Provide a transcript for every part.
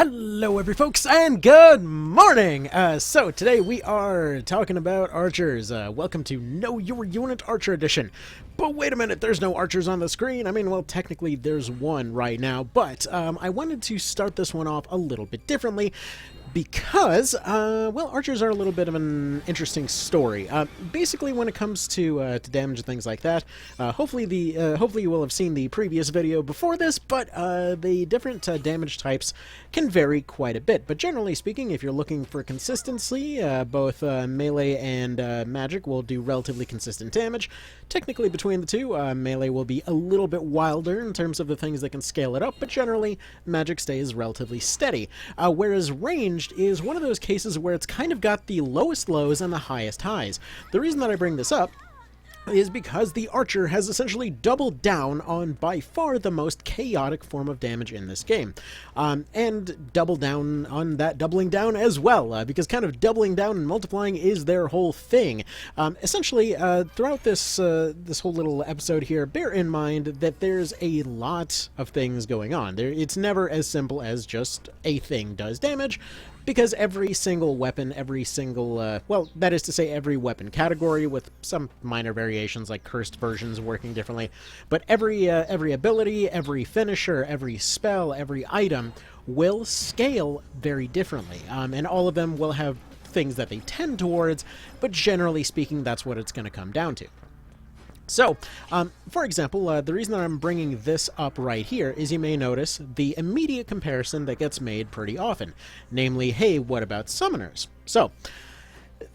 Hello every folks and good morning! So today we are talking about archers. Welcome to Know Your Unit Archer Edition. But wait a minute, there's no archers on the screen. I mean, well, technically there's one right now, but I wanted to start this one off a little bit differently because, well, archers are a little bit of an interesting story. Basically, when it comes to damage and things like that, hopefully you will have seen the previous video before this, but the different damage types can vary quite a bit. But generally speaking, if you're looking for consistency, both melee and magic will do relatively consistent damage. Technically, between the two, melee will be a little bit wilder in terms of the things that can scale it up, but generally, magic stays relatively steady. Whereas range is one of those cases where it's kind of got the lowest lows and the highest highs. The reason that I bring this up is because the archer has essentially doubled down on by far the most chaotic form of damage in this game. And double down on that doubling down as well, because kind of doubling down and multiplying is their whole thing. Essentially, throughout this whole little episode here, bear in mind that there's a lot of things going on. It's never as simple as just a thing does damage, because every single weapon, every single, well, that is to say every weapon category, with some minor variations like cursed versions working differently, but every ability, every finisher, every spell, every item will scale very differently, and all of them will have things that they tend towards, but generally speaking, that's what it's going to come down to. So, for example, the reason that I'm bringing this up right here is you may notice the immediate comparison that gets made pretty often. Namely, hey, what about summoners? So,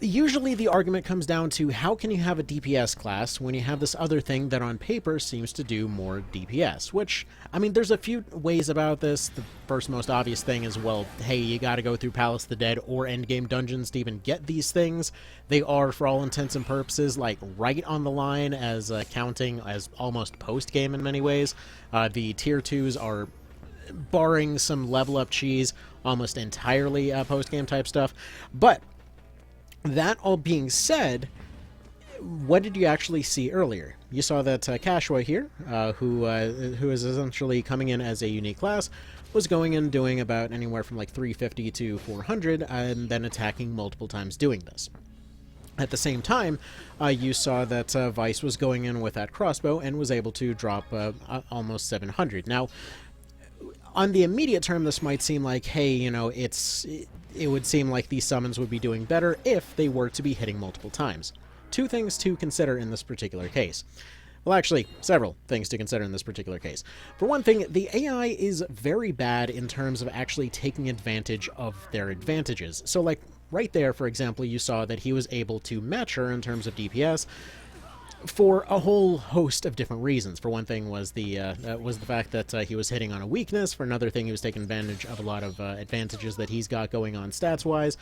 usually the argument comes down to how can you have a DPS class when you have this other thing that on paper seems to do more DPS, which, I mean, there's a few ways about this. The first most obvious thing is, well, hey, you gotta go through Palace of the Dead or endgame dungeons to even get these things. They are, for all intents and purposes, like, right on the line as counting as almost post-game in many ways. The tier 2s are, barring some level up cheese, almost entirely post-game type stuff, but that all being said, what did you actually see earlier? You saw that Cashwa here, who is essentially coming in as a unique class, was going in doing about anywhere from like 350 to 400, and then attacking multiple times doing this. At the same time, you saw that Vice was going in with that crossbow and was able to drop almost 700. Now, on the immediate term, this might seem like, hey, you know, it would seem like these summons would be doing better if they were to be hitting multiple times. Two things to consider in this particular case. Well, actually, several things to consider in this particular case. For one thing, the AI is very bad in terms of actually taking advantage of their advantages. So, like, right there, for example, you saw that he was able to match her in terms of DPS, for a whole host of different reasons. For one thing was the fact that he was hitting on a weakness. For another thing, he was taking advantage of a lot of advantages that he's got going on stats-wise.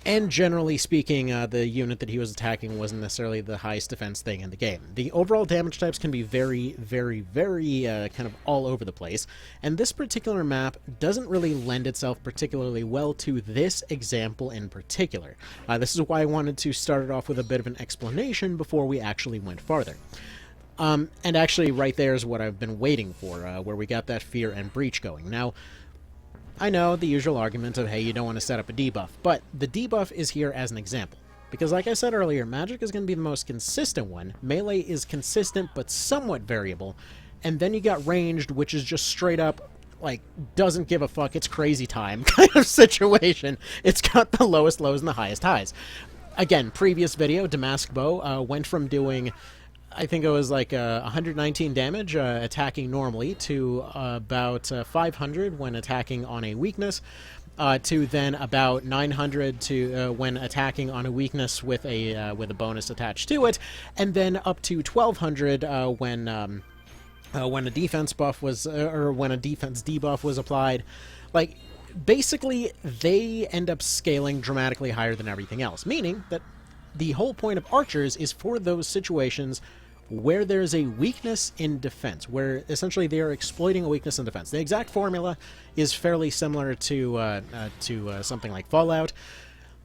And generally speaking, the unit that he was attacking wasn't necessarily the highest defense thing in the game. The overall damage types can be very, very, very kind of all over the place, and this particular map doesn't really lend itself particularly well to this example in particular. This is why I wanted to start it off with a bit of an explanation before we actually went farther. And actually, right there is what I've been waiting for, where we got that Fear and Breach going. Now, I know the usual argument of, hey, you don't want to set up a debuff, but the debuff is here as an example. Because like I said earlier, magic is going to be the most consistent one, melee is consistent but somewhat variable, and then you got ranged, which is just straight up, like, doesn't give a fuck, it's crazy time kind of situation. It's got the lowest lows and the highest highs. Again, previous video, Damask Bow went from doing, I think it was like 119 damage attacking normally to about 500 when attacking on a weakness, to then about 900 to when attacking on a weakness with a bonus attached to it, and then up to 1200 when a defense buff was or when a defense debuff was applied. Like, basically, they end up scaling dramatically higher than everything else, meaning that the whole point of archers is for those situations where there's a weakness in defense, where essentially they are exploiting a weakness in defense. The exact formula is fairly similar to something like Fallout,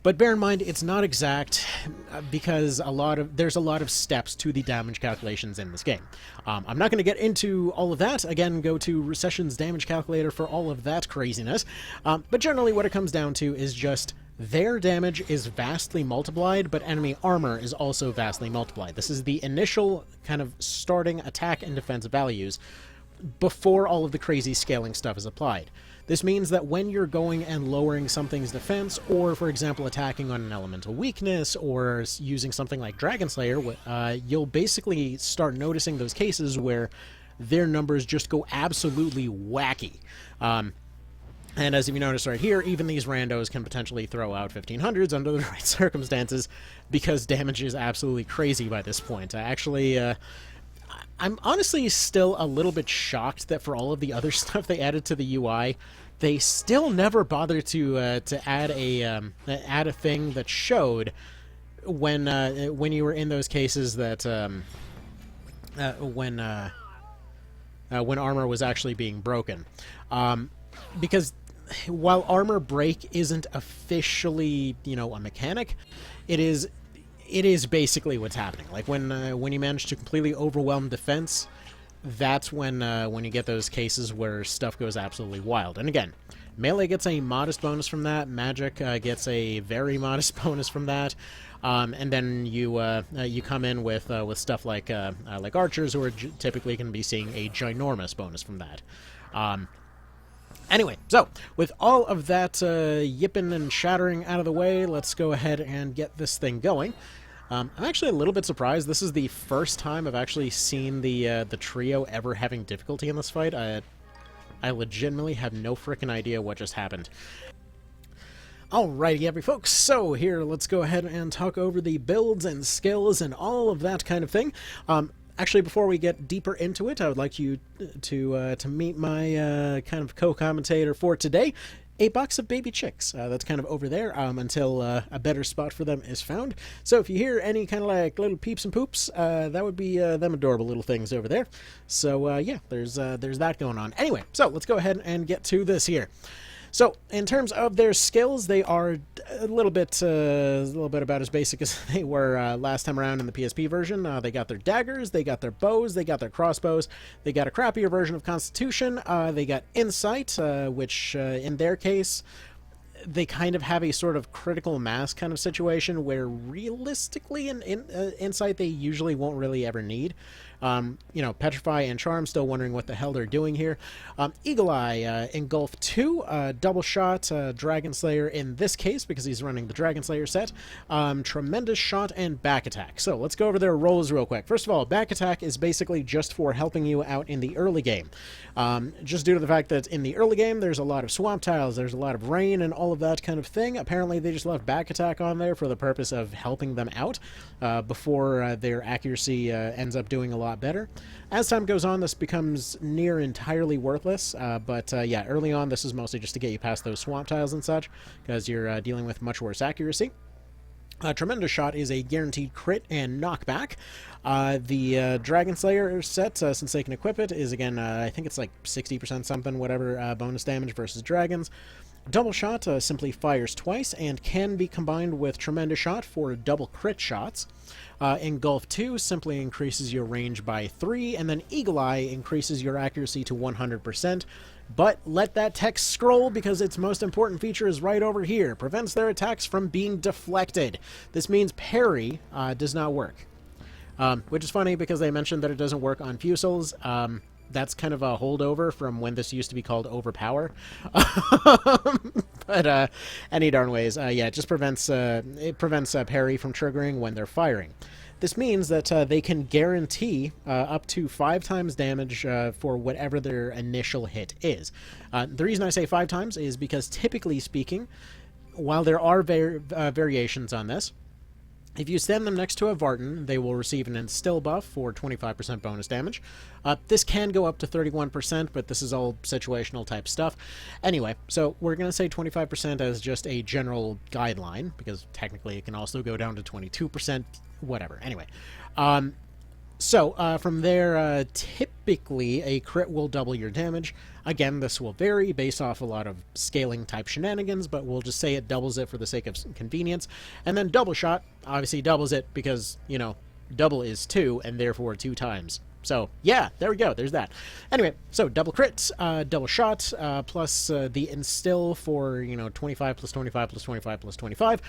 But bear in mind, it's not exact because there's a lot of steps to the damage calculations in this game. I'm not going to get into all of that. Again, go to Recession's damage calculator for all of that craziness. But generally what it comes down to is just their damage is vastly multiplied, but enemy armor is also vastly multiplied. This is the initial kind of starting attack and defense values before all of the crazy scaling stuff is applied. This means that when you're going and lowering something's defense, or for example attacking on an elemental weakness, or using something like Dragon Slayer, you'll basically start noticing those cases where their numbers just go absolutely wacky. And as you notice right here, even these randos can potentially throw out 1500s under the right circumstances, because damage is absolutely crazy by this point. I'm honestly still a little bit shocked that for all of the other stuff they added to the UI, they still never bothered to add a thing that showed when you were in those cases that when armor was actually being broken, because while armor break isn't officially, a mechanic, it is basically what's happening. Like when you manage to completely overwhelm defense, that's when you get those cases where stuff goes absolutely wild. And again, melee gets a modest bonus from that. Magic gets a very modest bonus from that. And then you come in with stuff like archers, who are typically going to be seeing a ginormous bonus from that. Anyway, so with all of that yipping and shattering out of the way, let's go ahead and get this thing going. I'm actually a little bit surprised. This is the first time I've actually seen the trio ever having difficulty in this fight. I legitimately have no frickin' idea what just happened. Alrighty, every folks, so here, let's go ahead and talk over the builds and skills and all of that kind of thing. Actually, before we get deeper into it, I would like you to meet my kind of co-commentator for today. 8 box of baby chicks. That's kind of over there until a better spot for them is found. So if you hear any kind of like little peeps and poops, that would be them adorable little things over there. So yeah, there's that going on. Anyway, so let's go ahead and get to this here. So, in terms of their skills, they are a little bit about as basic as they were last time around in the PSP version. They got their daggers, they got their bows, they got their crossbows, they got a crappier version of Constitution, they got Insight, which in their case, they kind of have a sort of critical mass kind of situation where realistically in Insight they usually won't really ever need. Petrify and Charm, still wondering what the hell they're doing here. Eagle Eye, Engulf 2, Double Shot, Dragon Slayer in this case, because he's running the Dragon Slayer set, Tremendous Shot, and Back Attack. So let's go over their roles real quick. First of all, Back Attack is basically just for helping you out in the early game. Just due to the fact that in the early game there's a lot of swamp tiles, there's a lot of rain and all of that kind of thing. Apparently they just left Back Attack on there for the purpose of helping them out before their accuracy ends up doing a lot better. As time goes on, this becomes near entirely worthless, but yeah, early on this is mostly just to get you past those swamp tiles and such, because you're dealing with much worse accuracy. Tremendous Shot is a guaranteed crit and knockback. The Dragon Slayer set, since they can equip it, is again, I think it's like 60% something, whatever, bonus damage versus dragons. Double Shot simply fires twice and can be combined with Tremendous Shot for double crit shots. Engulf 2 simply increases your range by 3, and then Eagle Eye increases your accuracy to 100%. But let that text scroll, because its most important feature is right over here. Prevents their attacks from being deflected. This means parry does not work. Which is funny because they mentioned that it doesn't work on Fusils. That's kind of a holdover from when this used to be called Overpower. But any darn ways, yeah, it just prevents parry from triggering when they're firing. This means that they can guarantee up to 5 times damage for whatever their initial hit is. The reason I say 5 times is because typically speaking, while there are variations on this, if you stand them next to a Vartan, they will receive an Instill buff for 25% bonus damage. This can go up to 31%, but this is all situational type stuff. Anyway, so we're going to say 25% as just a general guideline, because technically it can also go down to 22%, whatever. Anyway, so from there, typically a crit will double your damage. Again, this will vary based off a lot of scaling type shenanigans, but we'll just say it doubles it for the sake of convenience. And then double shot obviously doubles it because, you know, double is 2 and therefore 2 times. So yeah, there we go, there's that. Anyway, so double crit, double shot, plus the instill for, you know, 25 plus 25 plus 25 plus 25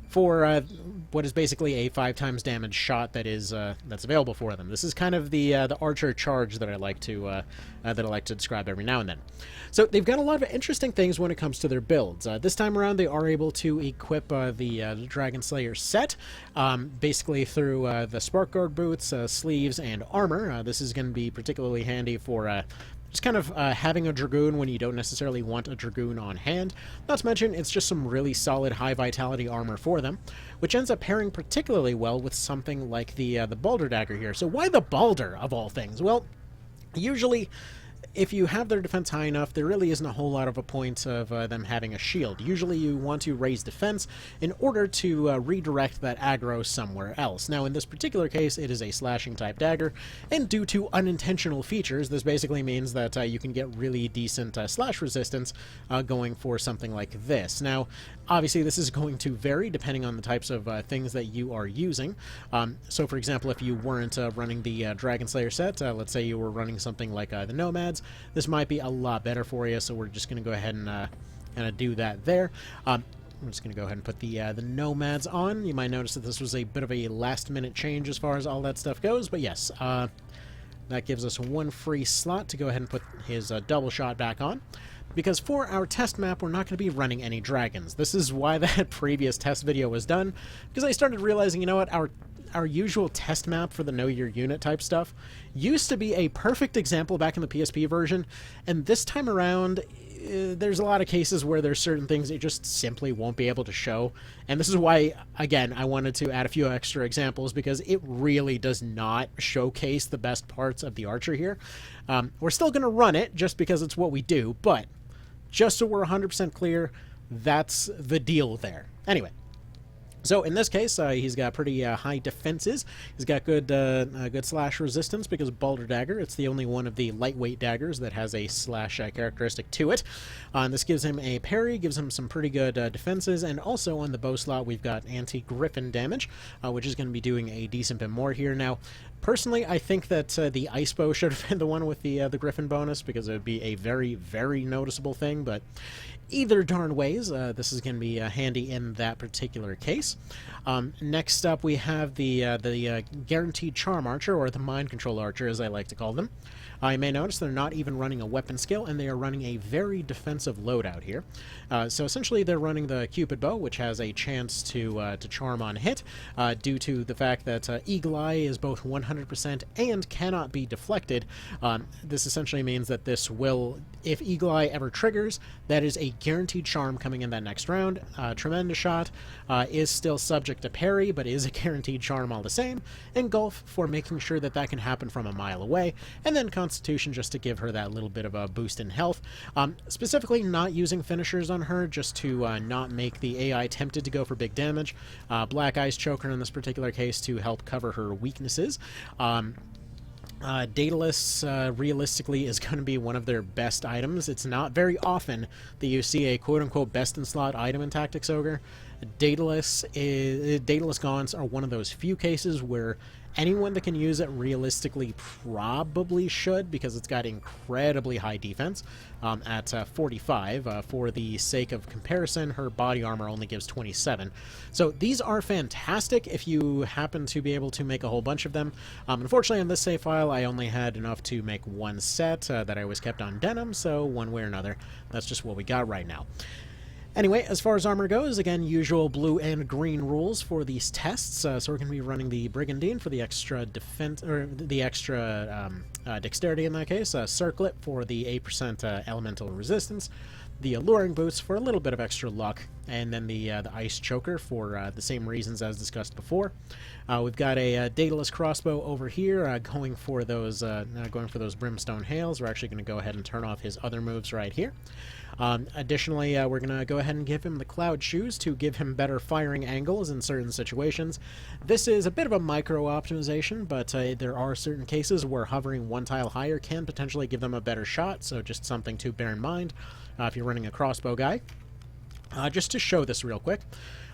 for what is basically a 5 times damage shot that is that's available for them. This is kind of the archer charge that I like to describe every now and then. So they've got a lot of interesting things when it comes to their builds. This time around, they are able to equip the Dragon Slayer set, basically through the Spark Guard boots, sleeves, and armor. This is going to be particularly handy for just kind of having a Dragoon when you don't necessarily want a Dragoon on hand. Not to mention, it's just some really solid high vitality armor for them, which ends up pairing particularly well with something like the Balder Dagger here. So why the Balder, of all things? Well, usually, if you have their defense high enough, there really isn't a whole lot of a point of them having a shield. Usually you want to raise defense in order to redirect that aggro somewhere else. Now, in this particular case, it is a slashing type dagger, and due to unintentional features, this basically means that you can get really decent slash resistance going for something like this. Now, obviously, this is going to vary depending on the types of things that you are using. So, for example, if you weren't running the Dragon Slayer set, let's say you were running something like the Nomads, this might be a lot better for you, so we're just going to go ahead and do that there. I'm just going to go ahead and put the Nomads on. You might notice that this was a bit of a last-minute change as far as all that stuff goes, but yes, that gives us 1 free slot to go ahead and put his double shot back on. Because for our test map, we're not going to be running any dragons. This is why that previous test video was done, because I started realizing, you know what, our usual test map for the Know Your Unit type stuff used to be a perfect example back in the PSP version, and this time around, there's a lot of cases where there's certain things it just simply won't be able to show, and this is why, again, I wanted to add a few extra examples, because it really does not showcase the best parts of the Archer here. We're still going to run it, just because it's what we do, but just so we're 100% clear, that's the deal there. Anyway. So in this case, he's got pretty high defenses. He's got good good slash resistance because Balder Dagger. It's the only one of the lightweight daggers that has a slash characteristic to it. And this gives him a parry, gives him some pretty good defenses, and also on the bow slot we've got anti-griffin damage, which is going to be doing a decent bit more here. Now, personally, I think that the ice bow should have been the one with the griffin bonus, because it would be a very, very noticeable thing, but either darn ways, this is going to be handy in that particular case. Next up, we have the Guaranteed Charm Archer, or the Mind Control Archer, as I like to call them. You may notice they're not even running a weapon skill, and they are running a very defensive loadout here. So essentially, they're running the Cupid Bow, which has a chance to charm on hit, due to the fact that Eagle Eye is both 100% and cannot be deflected. This essentially means that this will, if Eagle Eye ever triggers, that is a guaranteed charm coming in that next round. Tremendous Shot is still subject to parry, but is a guaranteed charm all the same. Engulf for making sure that that can happen from a mile away, and then Constitution just to give her that little bit of a boost in health. Specifically not using finishers on her, just to not make the AI tempted to go for big damage. Black Ice Choker in this particular case to help cover her weaknesses. Daedalus, realistically, is going to be one of their best items. It's not very often that you see a quote-unquote best-in-slot item in Tactics Ogre. Daedalus Gaunts are one of those few cases where anyone that can use it realistically probably should, because it's got incredibly high defense at 45. For the sake of comparison, her body armor only gives 27. So these are fantastic if you happen to be able to make a whole bunch of them. Unfortunately, on this save file, I only had enough to make one set that I always kept on denim, so one way or another, that's just what we got right now. Anyway, as far as armor goes, again, usual blue and green rules for these tests. So we're going to be running the Brigandine for the extra defense, or the extra dexterity in that case. Circlet for the 8% elemental resistance. The Alluring Boots for a little bit of extra luck, and then the Ice Choker for the same reasons as discussed before. We've got a Daedalus Crossbow over here, going for those Brimstone Hails. We're actually going to go ahead and turn off his other moves right here. Additionally, we're going to go ahead and give him the Cloud Shoes to give him better firing angles in certain situations. This is a bit of a micro optimization, but there are certain cases where hovering one tile higher can potentially give them a better shot, so just something to bear in mind if you're running a crossbow guy. Just to show this real quick,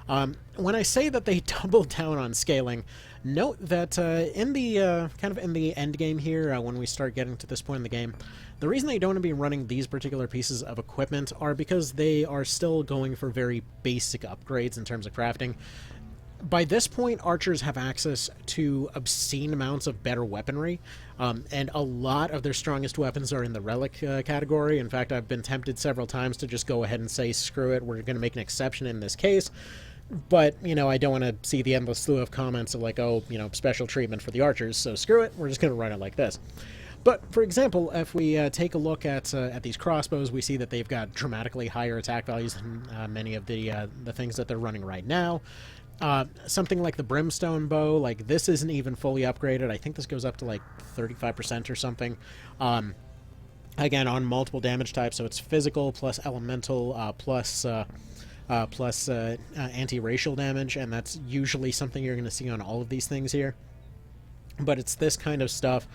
when I say that they doubled down on scaling, note that in the kind of in the end game here, when we start getting to this point in the game, the reason they don't want to be running these particular pieces of equipment are because they are still going for very basic upgrades in terms of crafting. By this point, archers have access to obscene amounts of better weaponry, and a lot of their strongest weapons are in the relic category. In fact, I've been tempted several times to just go ahead and say, screw it, we're going to make an exception in this case. But, you know, I don't want to see the endless slew of comments of like, oh, you know, special treatment for the archers, so screw it, we're just going to run it like this. But, for example, if we take a look at these crossbows, we see that they've got dramatically higher attack values than many of the things that they're running right now. Something like the brimstone bow, like this isn't even fully upgraded. I think this goes up to like 35% or something. Again, on multiple damage types, so it's physical plus elemental plus anti-racial damage, and that's usually something you're going to see on all of these things here. But it's this kind of stuff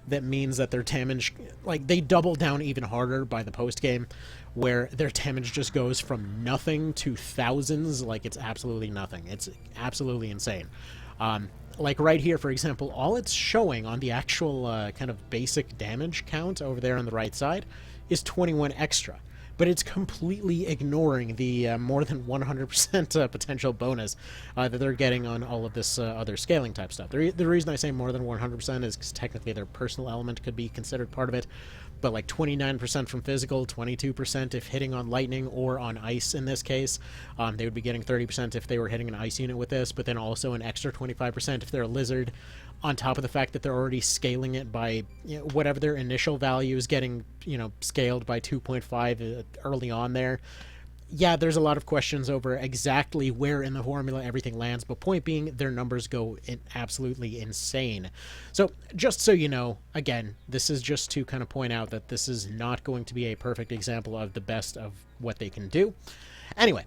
that means that their damage, like, they double down even harder by the post-game, where their damage just goes from nothing to thousands, like it's absolutely nothing. It's absolutely insane. Like right here, for example, all it's showing on the actual kind of basic damage count over there on the right side is 21 extra. But it's completely ignoring the more than 100% potential bonus that they're getting on all of this other scaling type stuff. The reason I say more than 100% is because technically their personal element could be considered part of it, but like 29% from physical, 22% if hitting on lightning or on ice in this case. They would be getting 30% if they were hitting an ice unit with this, but then also an extra 25% if they're a lizard, on top of the fact that they're already scaling it by, you know, whatever their initial value is getting, you know, scaled by 2.5 early on there. Yeah, there's a lot of questions over exactly where in the formula everything lands, but point being, their numbers go absolutely insane. So, just so you know, again, this is just to kind of point out that this is not going to be a perfect example of the best of what they can do. Anyway.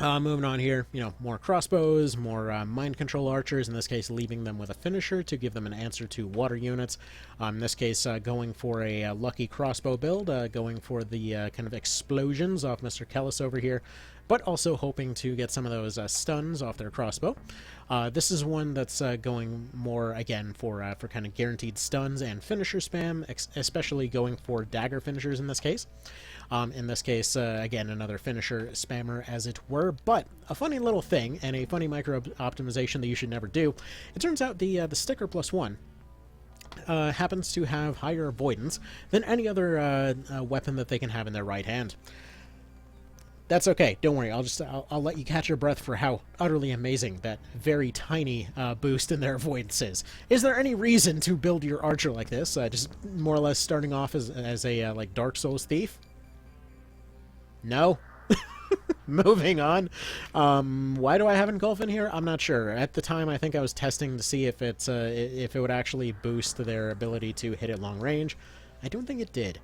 Moving on here, you know, more crossbows, more mind control archers, in this case leaving them with a finisher to give them an answer to water units. In this case, going for a lucky crossbow build, going for the kind of explosions off Mr. Kellis over here, but also hoping to get some of those stuns off their crossbow. This is one that's going more, again, for kind of guaranteed stuns and finisher spam, especially going for dagger finishers in this case. Again, another finisher spammer, as it were, but a funny little thing, and a funny micro-optimization that you should never do. It turns out the sticker +1 happens to have higher avoidance than any other weapon that they can have in their right hand. That's okay, don't worry, I'll let you catch your breath for how utterly amazing that very tiny boost in their avoidance is. Is there any reason to build your archer like this, just more or less starting off as a like Dark Souls thief? No? Moving on. Why do I have Engulf in here? I'm not sure. At the time, I think I was testing to see if it would actually boost their ability to hit at long range. I don't think it did.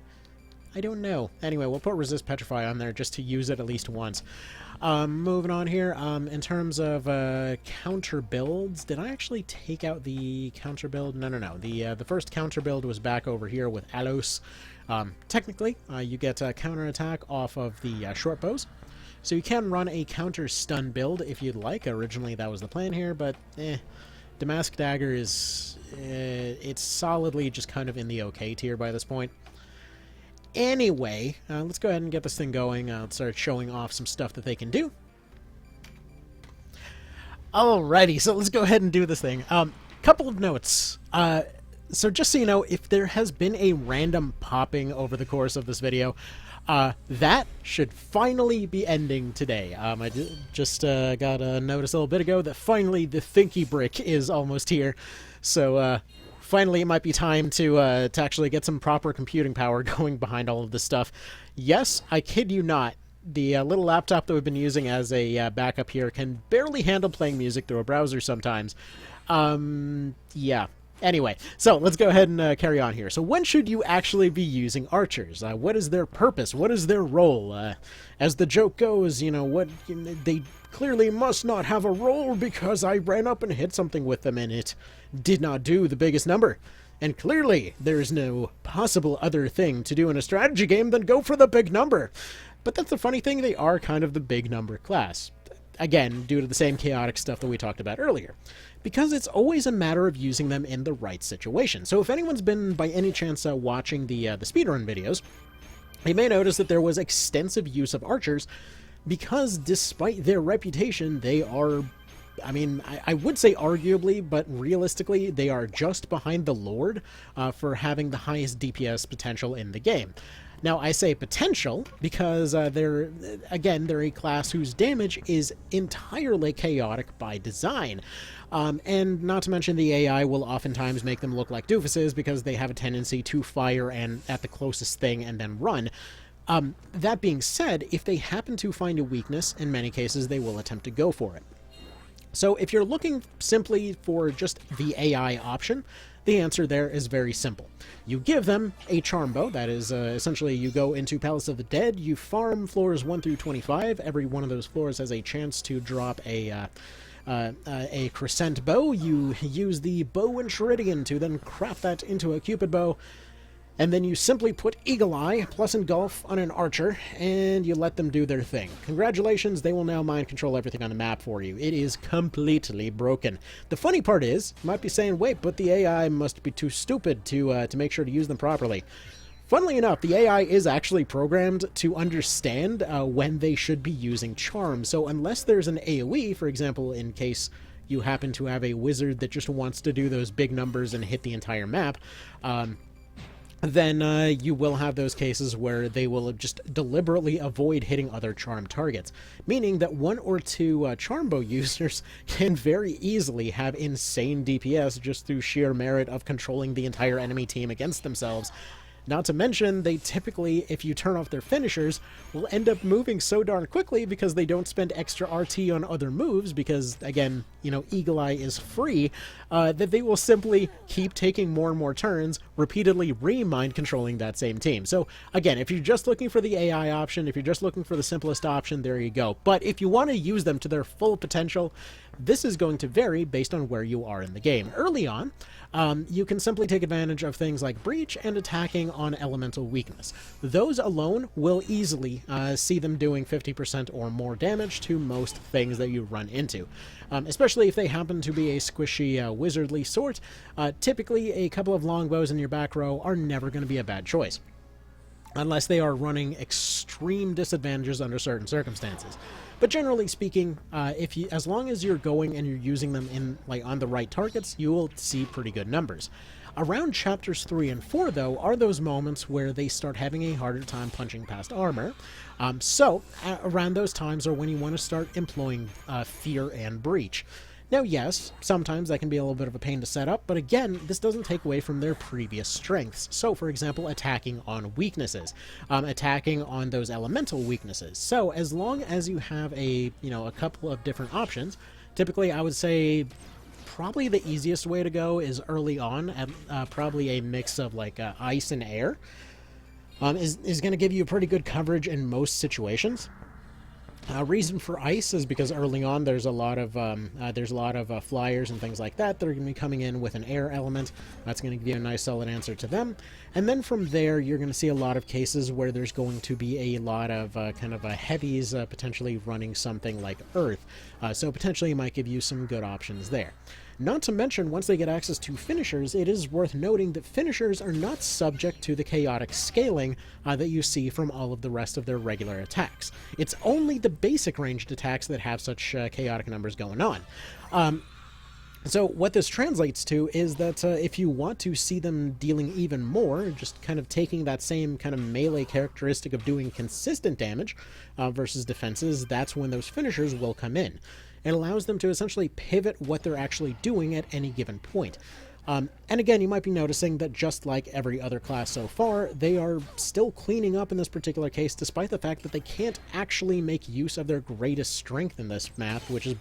I don't know. Anyway, we'll put Resist Petrify on there just to use it at least once. Moving on here, in terms of counter builds, did I actually take out the counter build? No. The first counter build was back over here with Alos. Technically, you get a counter attack off of the short bows. So you can run a counter stun build if you'd like. Originally that was the plan here, but Damask Dagger is it's solidly just kind of in the okay tier by this point. Anyway, let's go ahead and get this thing going. Let's start showing off some stuff that they can do. Alrighty, so let's go ahead and do this thing. Couple of notes. So just so you know, if there has been a random popping over the course of this video, that should finally be ending today. I just got a notice a little bit ago that finally the Thinky Brick is almost here. So finally it might be time to actually get some proper computing power going behind all of this stuff. Yes, I kid you not. The little laptop that we've been using as a backup here can barely handle playing music through a browser sometimes. Yeah. Anyway, so let's go ahead and carry on here. So when should you actually be using archers? What is their purpose? What is their role? As the joke goes, you know, they clearly must not have a role because I ran up and hit something with them and it did not do the biggest number. And clearly, there's no possible other thing to do in a strategy game than go for the big number. But that's the funny thing, they are kind of the big number class. Again, due to the same chaotic stuff that we talked about earlier. Because it's always a matter of using them in the right situation. So if anyone's been, by any chance, watching the speedrun videos, you may notice that there was extensive use of archers, because despite their reputation, they are, I mean, I would say arguably, but realistically, they are just behind the Lord for having the highest DPS potential in the game. Now, I say potential because they're a class whose damage is entirely chaotic by design. And not to mention the AI will oftentimes make them look like doofuses because they have a tendency to fire and at the closest thing and then run. That being said, if they happen to find a weakness, in many cases they will attempt to go for it. So if you're looking simply for just the AI option, the answer there is very simple. You give them a charm bow, that is essentially you go into Palace of the Dead, you farm floors 1 through 25, every one of those floors has a chance to drop a crescent bow, you use the bow and Sheridian to then craft that into a Cupid bow, and then you simply put Eagle Eye plus Engulf on an archer, and you let them do their thing. Congratulations, they will now mind control everything on the map for you. It is completely broken. The funny part is, you might be saying, wait, but the AI must be too stupid to make sure to use them properly. Funnily enough, the AI is actually programmed to understand when they should be using charm, so unless there's an AoE, for example, in case you happen to have a wizard that just wants to do those big numbers and hit the entire map, then you will have those cases where they will just deliberately avoid hitting other charm targets, meaning that 1 or 2 charm bow users can very easily have insane DPS just through sheer merit of controlling the entire enemy team against themselves. Not to mention, they typically, if you turn off their finishers, will end up moving so darn quickly because they don't spend extra RT on other moves because, again, you know, Eagle Eye is free, that they will simply keep taking more and more turns, repeatedly re-mind controlling that same team. So, again, if you're just looking for the AI option, if you're just looking for the simplest option, there you go. But if you want to use them to their full potential, this is going to vary based on where you are in the game. Early on, you can simply take advantage of things like Breach and attacking on elemental weakness. Those alone will easily see them doing 50% or more damage to most things that you run into. Especially if they happen to be a squishy, wizardly sort, typically a couple of longbows in your back row are never going to be a bad choice, unless they are running extreme disadvantages under certain circumstances. But generally speaking, as long as you're going and you're using them in on the right targets, you will see pretty good numbers. Around chapters 3 and 4, though, are those moments where they start having a harder time punching past armor. Around those times are when you want to start employing Fear and Breach. Now, yes, sometimes that can be a little bit of a pain to set up, but again, this doesn't take away from their previous strengths. So, for example, attacking on weaknesses, attacking on those elemental weaknesses. So, as long as you have a couple of different options, typically I would say probably the easiest way to go is early on, at probably a mix of ice and air, is going to give you pretty good coverage in most situations. Reason for ice is because early on there's a lot of flyers and things like that that are going to be coming in with an air element. That's going to give you a nice solid answer to them. And then from there you're going to see a lot of cases where there's going to be a lot of heavies potentially running something like earth. So potentially it might give you some good options there. Not to mention, once they get access to finishers, it is worth noting that finishers are not subject to the chaotic scaling that you see from all of the rest of their regular attacks. It's only the basic ranged attacks that have such chaotic numbers going on. So what this translates to is that if you want to see them dealing even more, just kind of taking that same kind of melee characteristic of doing consistent damage versus defenses, that's when those finishers will come in. It allows them to essentially pivot what they're actually doing at any given point. And again, you might be noticing that just like every other class so far, they are still cleaning up in this particular case, despite the fact that they can't actually make use of their greatest strength in this map, which is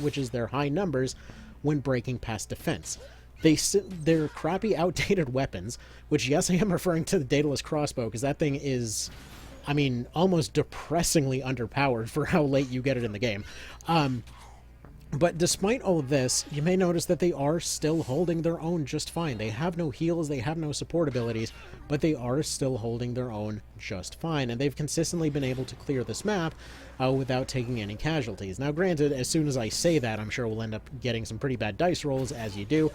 which is their high numbers when breaking past defense. They're crappy, outdated weapons, which, yes, I am referring to the Daedalus crossbow, because that thing is, I mean, almost depressingly underpowered for how late you get it in the game. But despite all of this, you may notice that they are still holding their own just fine. They have no heals, they have no support abilities, but they are still holding their own just fine. And they've consistently been able to clear this map without taking any casualties. Now granted, as soon as I say that, I'm sure we'll end up getting some pretty bad dice rolls, as you do.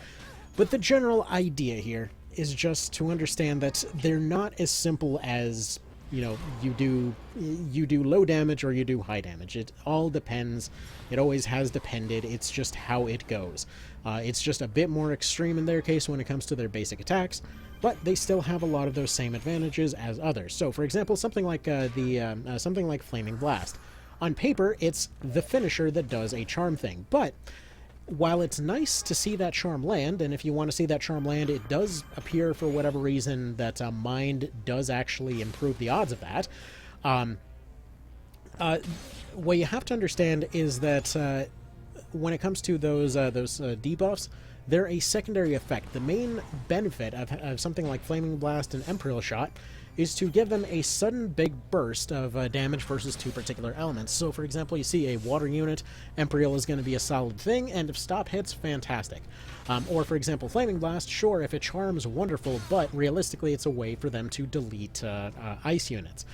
But the general idea here is just to understand that they're not as simple as, you know, you do low damage or you do high damage. It all depends. It always has depended. It's just how it goes. It's just a bit more extreme in their case when it comes to their basic attacks, but they still have a lot of those same advantages as others. So, for example, something like Flaming Blast. On paper, it's the finisher that does a charm thing, but while it's nice to see that charm land, and if you want to see that charm land, it does appear for whatever reason that Mind does actually improve the odds of that. What you have to understand is that when it comes to those debuffs, they're a secondary effect. The main benefit of something like Flaming Blast and Imperial Shot is to give them a sudden big burst of damage versus two particular elements. So, for example, you see a water unit, Imperial is going to be a solid thing, and if stop hits, fantastic. Or, for example, Flaming Blast, sure, if it charms, wonderful, but realistically it's a way for them to delete ice units.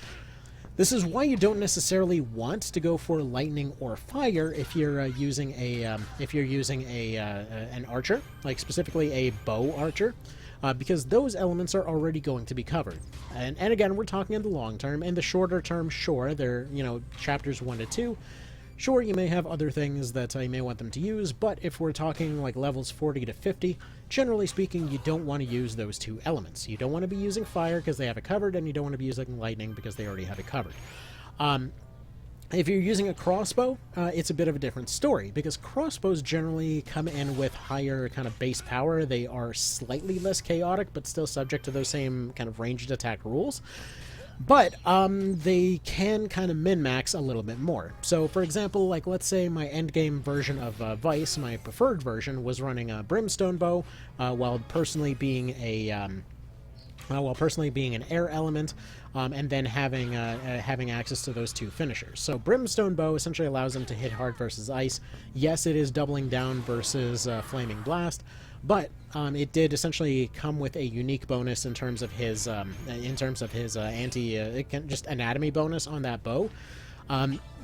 This is why you don't necessarily want to go for lightning or fire if you're using an archer, like specifically a bow archer. Because those elements are already going to be covered. And again, we're talking in the long term. In the shorter term, sure, they're, you know, chapters 1 to 2. Sure, you may have other things that you may want them to use, but if we're talking like levels 40 to 50, generally speaking, you don't want to use those two elements. You don't want to be using fire because they have it covered, and you don't want to be using lightning because they already have it covered. If you're using a crossbow, it's a bit of a different story, because crossbows generally come in with higher kind of base power. They are slightly less chaotic, but still subject to those same kind of ranged attack rules. But they can kind of min-max a little bit more. So, for example, like let's say my endgame version of Vice, my preferred version, was running a Brimstone bow, while personally being an air element, and then having access to those two finishers. So Brimstone Bow essentially allows them to hit hard versus ice. Yes, it is doubling down versus Flaming Blast, but it did essentially come with a unique bonus in terms of his just anatomy bonus on that bow.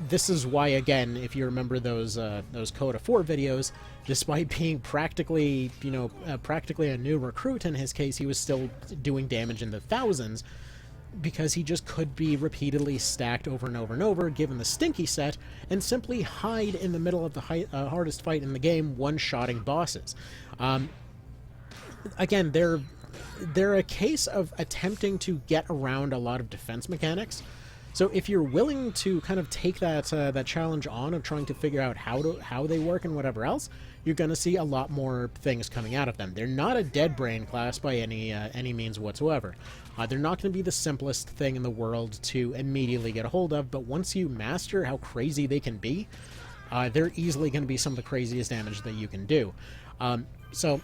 This is why, again, if you remember those Coda 4 videos, despite being practically a new recruit in his case, he was still doing damage in the thousands, because he just could be repeatedly stacked over and over and over, given the stinky set, and simply hide in the middle of the hardest fight in the game, one-shotting bosses. Again, they're a case of attempting to get around a lot of defense mechanics. So if you're willing to kind of take that challenge on of trying to figure out how they work and whatever else, you're going to see a lot more things coming out of them. They're not a dead brain class by any means whatsoever. They're not going to be the simplest thing in the world to immediately get a hold of, but once you master how crazy they can be, they're easily going to be some of the craziest damage that you can do. So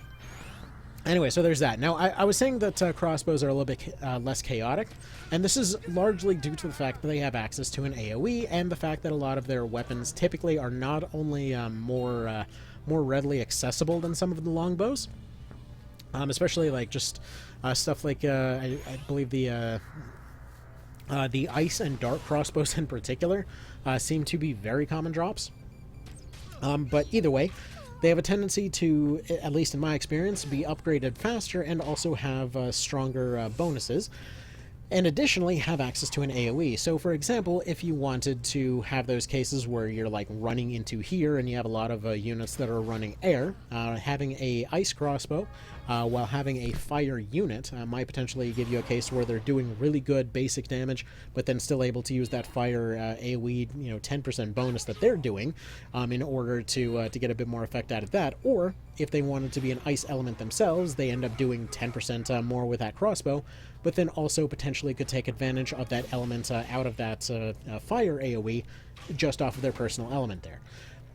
anyway, so there's that. Now, I was saying that crossbows are a little bit less chaotic, and this is largely due to the fact that they have access to an AoE, and the fact that a lot of their weapons typically are not only more readily accessible than some of the longbows, especially like just stuff like I believe the ice and dark crossbows in particular seem to be very common drops. But either way, they have a tendency to, at least in my experience, be upgraded faster and also have stronger bonuses, and additionally have access to an AoE. So, for example, if you wanted to have those cases where you're like running into here and you have a lot of units that are running air, having a ice crossbow while having a fire unit might potentially give you a case where they're doing really good basic damage, but then still able to use that fire AoE, 10% bonus that they're doing in order to get a bit more effect out of that. Or if they wanted to be an ice element themselves, they end up doing 10% more with that crossbow, but then also potentially could take advantage of that element out of that fire AoE just off of their personal element there.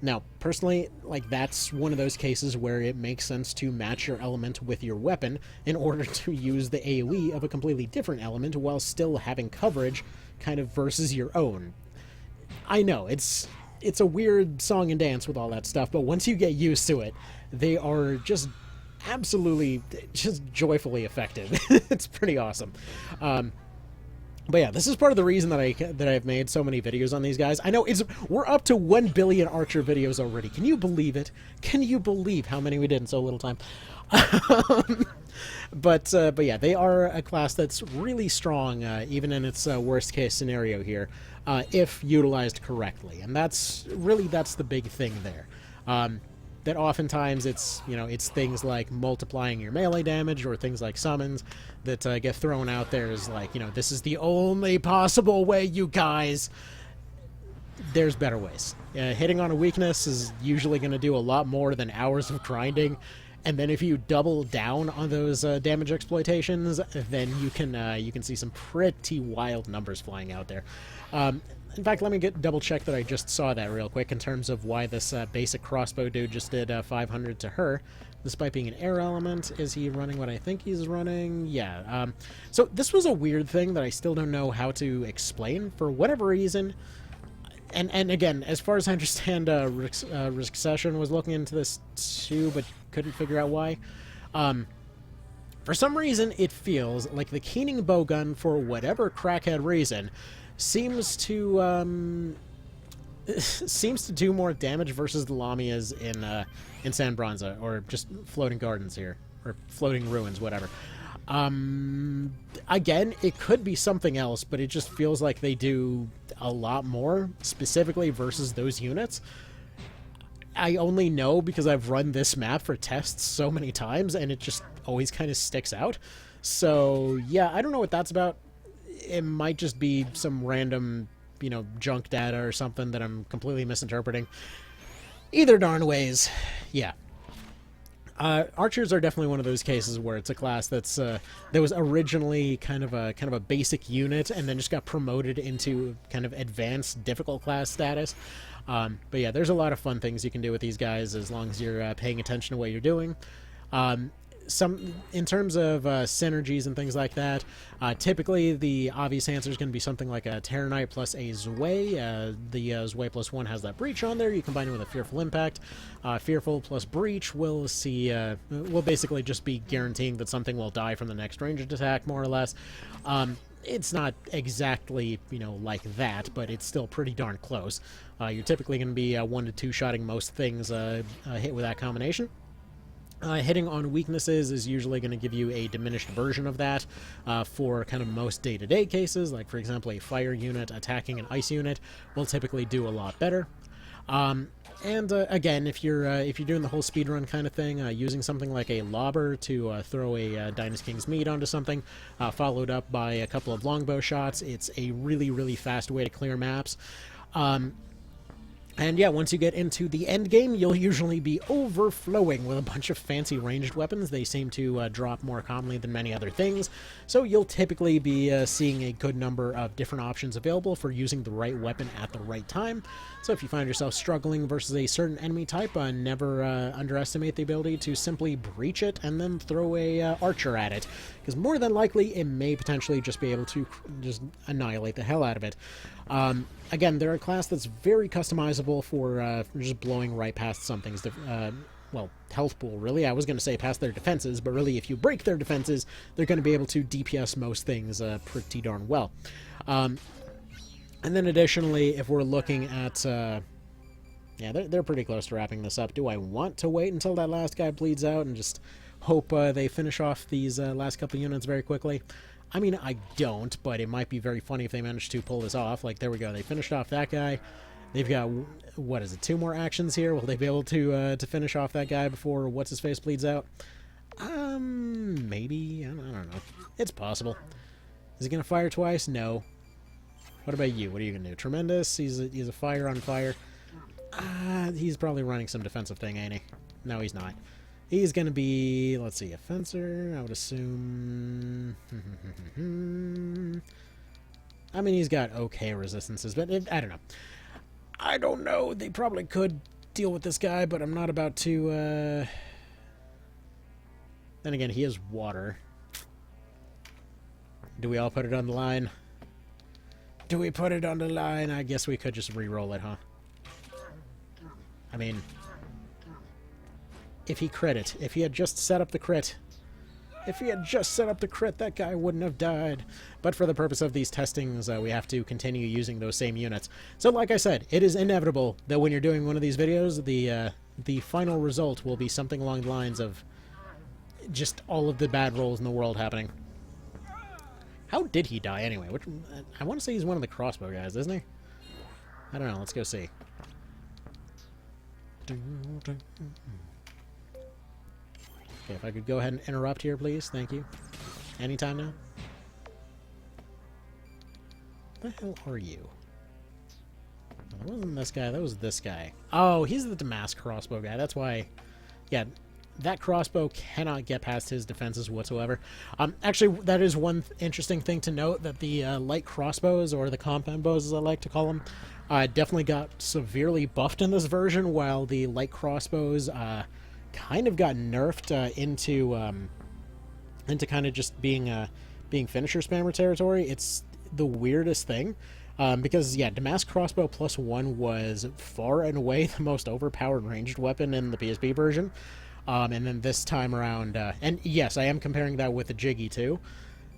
Now, personally, like, that's one of those cases where it makes sense to match your element with your weapon in order to use the AoE of a completely different element while still having coverage kind of versus your own. I know, it's it's a weird song and dance with all that stuff, but once you get used to it, they are just absolutely just joyfully effective. It's pretty awesome. But yeah, this is part of the reason that I've made so many videos on these guys. I know we're up to 1 billion Archer videos already. Can you believe it? Can you believe how many we did in so little time? But yeah, they are a class that's really strong, even in its worst case scenario here, if utilized correctly. And that's the big thing there. That oftentimes it's things like multiplying your melee damage or things like summons that get thrown out there as like, this is the only possible way, you guys. There's better ways. Hitting on a weakness is usually going to do a lot more than hours of grinding, and then if you double down on those damage exploitations, then you can see some pretty wild numbers flying out there. In fact, let me double check that I just saw that real quick in terms of why this basic crossbow dude just did 500 to her. Despite being an air element, is he running what I think he's running? Yeah. So this was a weird thing that I still don't know how to explain for whatever reason. And again, as far as I understand, Risk Session was looking into this too, but couldn't figure out why. For some reason, it feels like the Keening bowgun, for whatever crackhead reason, seems to do more damage versus the Lamias in San Bronza, or just Floating Gardens here, or Floating Ruins, whatever. Again, it could be something else, but it just feels like they do a lot more specifically versus those units. I only know because I've run this map for tests so many times, and it just always kind of sticks out. So yeah, I don't know what that's about. It might just be some random, junk data or something that I'm completely misinterpreting. Either darn ways, yeah. Archers are definitely one of those cases where it's a class that was originally kind of a basic unit and then just got promoted into kind of advanced difficult class status. But yeah, there's a lot of fun things you can do with these guys as long as you're paying attention to what you're doing. In terms of synergies and things like that, typically the obvious answer is going to be something like a Terror Knight plus a Zwei. The Zwei plus 1 has that Breach on there. You combine it with a Fearful Impact. Fearful plus Breach will basically just be guaranteeing that something will die from the next ranged attack, more or less. It's not exactly, like that, but it's still pretty darn close. You're typically going to be 1 to 2 shotting most things hit with that combination. Hitting on weaknesses is usually going to give you a diminished version of that for kind of most day-to-day cases. Like, for example, a fire unit attacking an ice unit will typically do a lot better. Again, if you're doing the whole speedrun kind of thing, using something like a lobber to throw a Dynast King's Meat onto something, followed up by a couple of longbow shots, it's a really, really fast way to clear maps. And yeah, once you get into the end game, you'll usually be overflowing with a bunch of fancy ranged weapons. They seem to drop more commonly than many other things, so you'll typically be seeing a good number of different options available for using the right weapon at the right time. So if you find yourself struggling versus a certain enemy type, never underestimate the ability to simply breach it and then throw a archer at it, because more than likely it may potentially just be able to just annihilate the hell out of it. Again, they're a class that's very customizable for just blowing right past something's health pool, really. I was going to say past their defenses, but really if you break their defenses, they're going to be able to DPS most things pretty darn well. And then additionally, if we're looking at... yeah, they're pretty close to wrapping this up. Do I want to wait until that last guy bleeds out and just hope they finish off these last couple units very quickly? I mean, I don't, but it might be very funny if they manage to pull this off. Like, there we go. They finished off that guy. They've got, what is it, 2 more actions here? Will they be able to finish off that guy before what's-his-face bleeds out? Maybe. I don't know. It's possible. Is he going to fire twice? No. What about you? What are you going to do? Tremendous? He's a fire on fire. He's probably running some defensive thing, ain't he? No, he's not. He's going to be, let's see, a fencer, I would assume. I mean, he's got okay resistances, but I don't know. I don't know. They probably could deal with this guy, but I'm not about to... Then again, he is water. Do we all put it on the line? Do we put it on the line? I guess we could just re-roll it, huh? I mean, if he crit it, if he had just set up the crit, that guy wouldn't have died. But for the purpose of these testings, we have to continue using those same units. So like I said, it is inevitable that when you're doing one of these videos, the final result will be something along the lines of just all of the bad rolls in the world happening. How did he die anyway? I want to say he's one of the crossbow guys, isn't he? I don't know. Let's go see. Okay, if I could go ahead and interrupt here, please. Thank you. Anytime now. What the hell are you? That wasn't this guy. That was this guy. Oh, he's the Damask crossbow guy. That's why... Yeah, that crossbow cannot get past his defenses whatsoever. Actually, that is one interesting thing to note, that the light crossbows, or the compound bows as I like to call them, definitely got severely buffed in this version, while the light crossbows kind of got nerfed into kind of just being finisher spammer territory. It's the weirdest thing. Because, yeah, Damask Crossbow +1 was far and away the most overpowered ranged weapon in the PSP version. And then this time around, and yes, I am comparing that with the Jiggy too,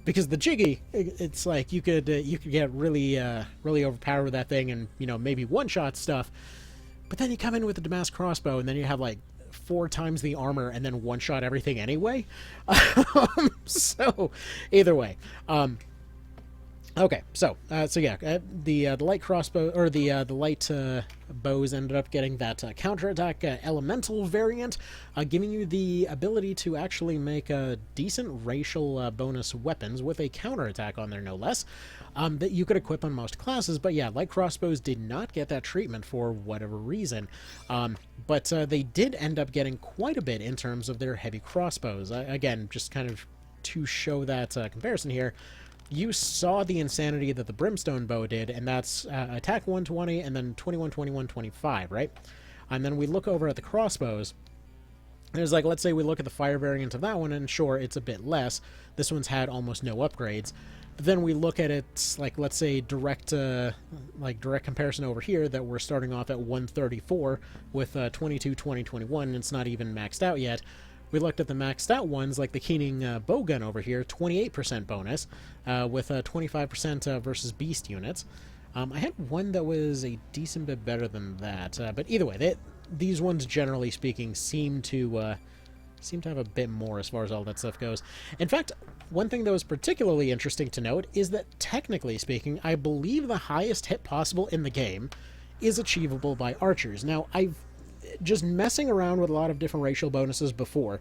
because the Jiggy, it's like you could get really overpowered with that thing, and maybe one-shot stuff, but then you come in with the Damask Crossbow, and then you have like 4 times the armor, and then one-shot everything anyway. So either way, okay, so yeah, the light crossbow, or the light bows ended up getting that counterattack elemental variant, giving you the ability to actually make decent racial bonus weapons with a counterattack on there, no less, that you could equip on most classes. But yeah, light crossbows did not get that treatment for whatever reason, but they did end up getting quite a bit in terms of their heavy crossbows. Again, just kind of to show that comparison here. You saw the insanity that the Brimstone bow did, and that's attack 120 and then 21, 21, 25, right? And then we look over at the crossbows. There's like, let's say we look at the fire variant of that one, and sure, it's a bit less. This one's had almost no upgrades. But then we look at it, like, let's say direct comparison over here, that we're starting off at 134 with 22, 20, 21, and it's not even maxed out yet. We looked at the maxed out ones, like the Keening bowgun over here, 28% bonus, with 25% versus beast units. I had one that was a decent bit better than that, but either way, these ones, generally speaking, seem to have a bit more as far as all that stuff goes. In fact, one thing that was particularly interesting to note is that, technically speaking, I believe the highest hit possible in the game is achievable by archers. Now, just messing around with a lot of different racial bonuses before,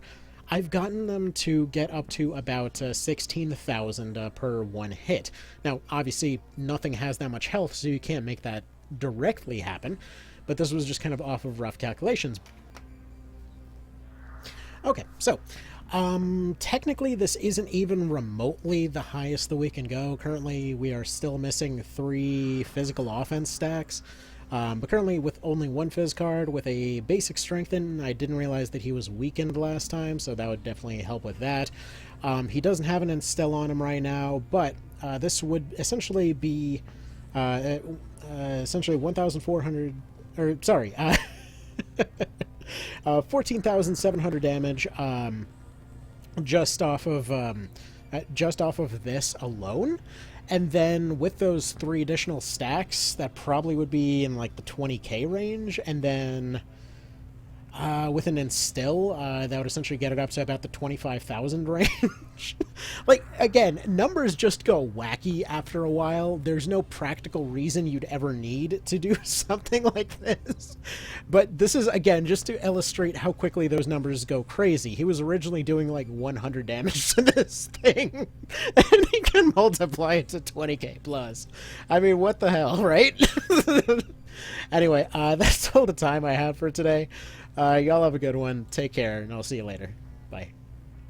I've gotten them to get up to about 16,000 per one hit. Now, obviously, nothing has that much health, so you can't make that directly happen, but this was just kind of off of rough calculations. Okay, so, technically this isn't even remotely the highest that we can go. Currently, we are still missing 3 physical offense stacks. But currently with only 1 Fizz card, with a basic strengthen. I didn't realize that he was weakened last time, so that would definitely help with that. He doesn't have an instill on him right now, but this would essentially be essentially 1,400, or sorry, 14,700 damage just off of this alone. And then with those 3 additional stacks, that probably would be in like the 20k range. And then with an instill, that would essentially get it up to about the 25,000 range. Like, again, numbers just go wacky after a while. There's no practical reason you'd ever need to do something like this. But this is, again, just to illustrate how quickly those numbers go crazy. He was originally doing like 100 damage to this thing, and he can multiply it to 20k plus. I mean, what the hell, right? Anyway, that's all the time I have for today. Y'all have a good one. Take care, and I'll see you later. Bye.